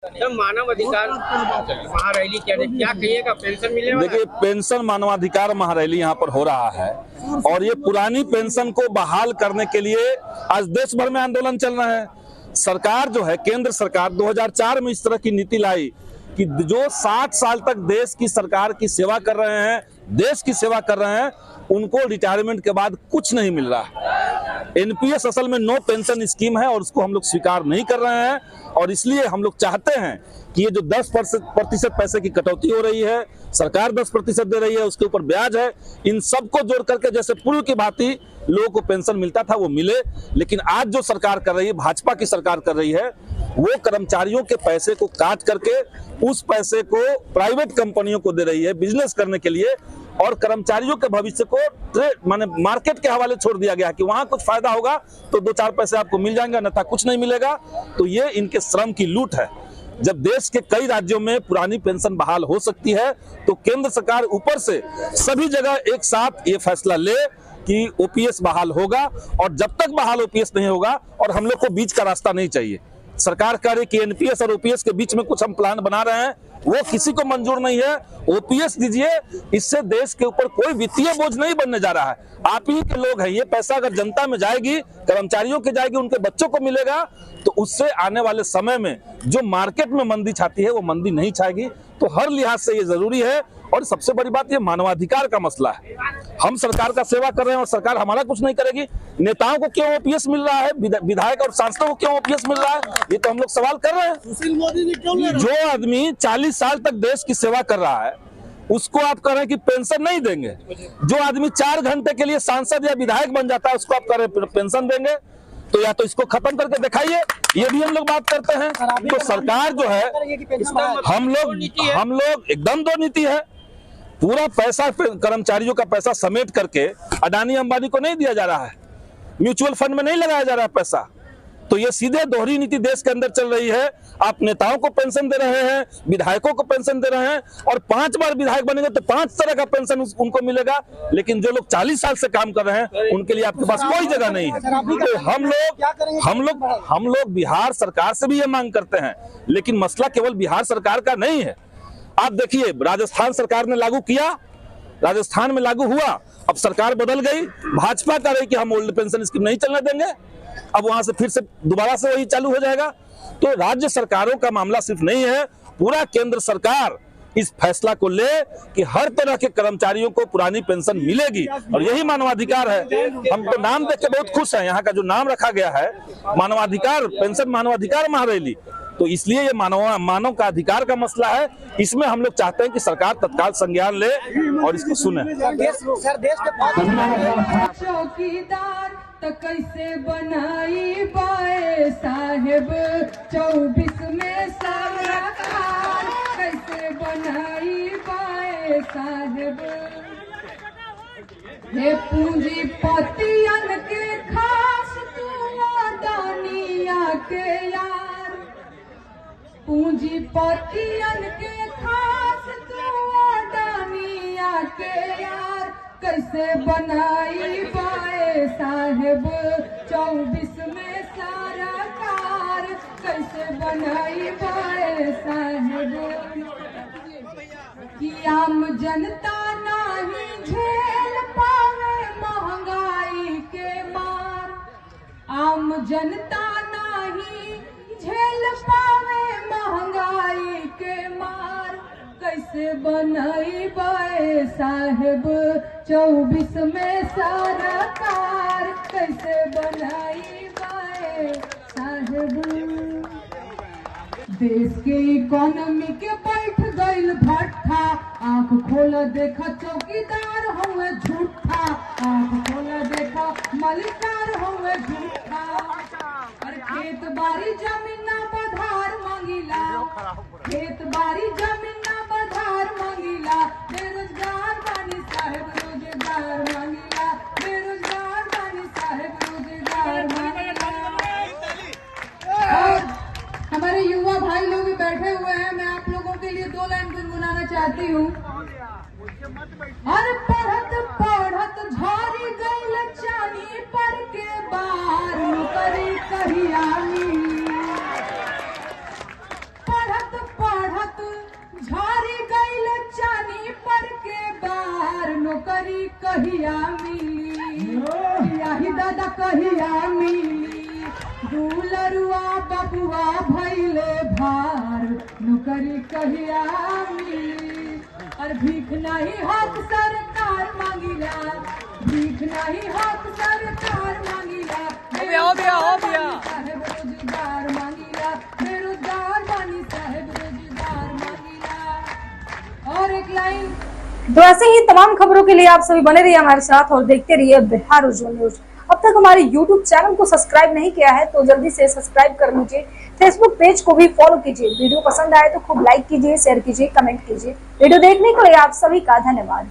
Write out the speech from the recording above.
मानव अधिकार महारैली क्या कहिएगा, पेंशन मिले? देखिए, पेंशन मानवाधिकार महारैली यहाँ पर हो रहा है और ये पुरानी पेंशन को बहाल करने के लिए आज देश भर में आंदोलन चल रहा है। सरकार जो है, केंद्र सरकार 2004 में इस तरह की नीति लाई कि जो 60 साल तक देश की सरकार की सेवा कर रहे हैं, देश की सेवा कर रहे हैं, उनको रिटायरमेंट के बाद कुछ नहीं मिल रहा। एनपीएस असल में नो पेंशन स्कीम है और उसको हम लोग स्वीकार नहीं कर रहे हैं और इसलिए हम लोग चाहते हैं कि ये जो 10% पैसे की कटौती हो रही है, सरकार 10% दे रही है, उसके ऊपर ब्याज है, इन सबको जोड़ करके जैसे पूर्व की भांति लोगों को पेंशन मिलता था वो मिले। लेकिन आज जो सरकार कर रही है, भाजपा की सरकार कर रही है, वो कर्मचारियों के पैसे को काट करके उस पैसे को प्राइवेट कंपनियों को दे रही है बिजनेस करने के लिए और कर्मचारियों के भविष्य को माने मार्केट के हवाले छोड़ दिया गया कि वहां कुछ फायदा होगा तो 2-4 पैसे आपको मिल जाएंगे, अन्यथा कुछ नहीं मिलेगा। तो ये इनके श्रम की लूट है। जब देश के कई राज्यों में पुरानी पेंशन बहाल हो सकती है तो केंद्र सरकार ऊपर से सभी जगह एक साथ ये फैसला ले कि ओपीएस बहाल होगा और जब तक बहाल ओपीएस नहीं होगा और हम लोग को बीच का रास्ता नहीं चाहिए। सरकार कह रही कि एनपीएस और ओपीएस के बीच में कुछ हम प्लान बना रहे हैं, वो किसी को मंजूर नहीं है। ओपीएस दीजिए, इससे देश के ऊपर कोई वित्तीय बोझ नहीं बनने जा रहा है। आप ही के लोग हैं, ये पैसा अगर जनता में जाएगी, कर्मचारियों के जाएगी, उनके बच्चों को मिलेगा तो उससे आने वाले समय में जो मार्केट में मंदी छाती है वो मंदी नहीं छाएगी। तो हर लिहाज से ये जरूरी है और सबसे बड़ी बात ये मानवाधिकार का मसला है। हम सरकार का सेवा कर रहे हैं और सरकार हमारा कुछ नहीं करेगी। नेताओं को क्यों ओपीएस मिल रहा है, विधायक और सांसदों को क्यों ओपीएस मिल रहा है, ये तो हम लोग सवाल कर रहे हैं। जो आदमी 40 साल तक देश की सेवा कर रहा है उसको आप कह रहे हैं कि पेंशन नहीं देंगे। जो आदमी 4 घंटे के लिए सांसद या विधायक बन जाता है उसको आप कह रहे हैं पेंशन देंगे। तो या तो इसको खत्म करके दिखाइए, ये भी हम लोग बात करते हैं। तो सरकार जो है, हम लोग एकदम दो नीति है। पूरा पैसा कर्मचारियों का पैसा समेट करके अडानी अंबानी को नहीं दिया जा रहा है, म्यूचुअल फंड में नहीं लगाया जा रहा है पैसा। तो ये सीधे दोहरी नीति देश के अंदर चल रही है। आप नेताओं को पेंशन दे रहे हैं, विधायकों को पेंशन दे रहे हैं और 5 बार विधायक बनेंगे तो 5 तरह का पेंशन उनको मिलेगा। लेकिन जो लोग 40 साल से काम कर रहे हैं उनके लिए आपके पास कोई जगह नहीं है। तो हम लोग बिहार सरकार से भी ये मांग करते हैं, लेकिन मसला केवल बिहार सरकार का नहीं है। आप देखिए, राजस्थान सरकार ने लागू किया, राजस्थान में लागू हुआ, अब सरकार बदल गई, भाजपा कह रही कि हम ओल्ड पेंशन स्कीम नहीं चलने देंगे, अब वहां से फिर से दोबारा से वही चालू हो जाएगा। तो राज्य सरकारों का मामला सिर्फ नहीं है, पूरा केंद्र सरकार इस फैसला को ले कि हर तरह के कर्मचारियों को पुरानी पेंशन मिलेगी और यही मानवाधिकार है। हम तो नाम देख के बहुत खुश हैं, यहाँ का जो नाम रखा गया है मानवाधिकार, पेंशन मानवाधिकार महारैली, तो इसलिए ये मानव का अधिकार का मसला है। इसमें हम लोग चाहते हैं कि सरकार तत्काल संज्ञान ले और इसको सुने। चौकीदार तो कैसे बनाई बाए साहेब 24 में सरकार, कैसे बनाई बाए साहेब। ये पूंजीपतियन के खास तू अदानिया के यार, पूंजीपतियन के खास तू अदानिया के यार, कैसे बनाई बाए साहेब 24 में सरकार, कैसे बनाई बाए साहेब। कि आम जनता नहीं झेल पावे महंगाई के मार, आम जनता नहीं झेल पावे महंगाई के मार, कैसे बनाई बाए साहेब 24 में सरकार, कैसे बनाई बाए साहेब। देश के इकोनॉमी के बैठ गईल भट्ठा, आंख खोला देखा चौकीदार हुए झूठा, आंख खोला देखा मलिकार हुए झूठा। अरे खेत बारी जमीन ना बधार मांगिला, खेत बारी जमीन ना बधार मांगिला, बेरोजगार बानी साहेब रोजगार मांगिला, बेरोजगार बानी साहेब रोजगार मांगिला। और हमारे युवा भाई लोग भी बैठे हुए हैं, मैं आप लोगों के लिए 2 लाइन गुनगुनाना चाहती हूँ। और पढ़त पढ़त झारी गईल चानी पर के बार, नौकरी कहिया मिली। नौकरी कहिया मिली, यही दादा कहिया मिली, दुलरुआ बबुआ भैले भार, नौकरी कहिया मिली। और भीख नहीं हक सरकार मांगिला, भीख नहीं हक सरकार मांगिला, साहेब रोजगार मांगिला, बेरोजगार बानी साहेब रोजगार मांगिला। और एक लाइन। तो ऐसे ही तमाम खबरों के लिए आप सभी बने रहिए हमारे साथ और देखते रहिए बिहार उज्जवल न्यूज। अब तक हमारे YouTube चैनल को सब्सक्राइब नहीं किया है तो जल्दी से सब्सक्राइब कर लीजिए। फेसबुक पेज को भी फॉलो कीजिए। वीडियो पसंद आए तो खूब लाइक कीजिए, शेयर कीजिए, कमेंट कीजिए। वीडियो देखने के लिए आप सभी का धन्यवाद।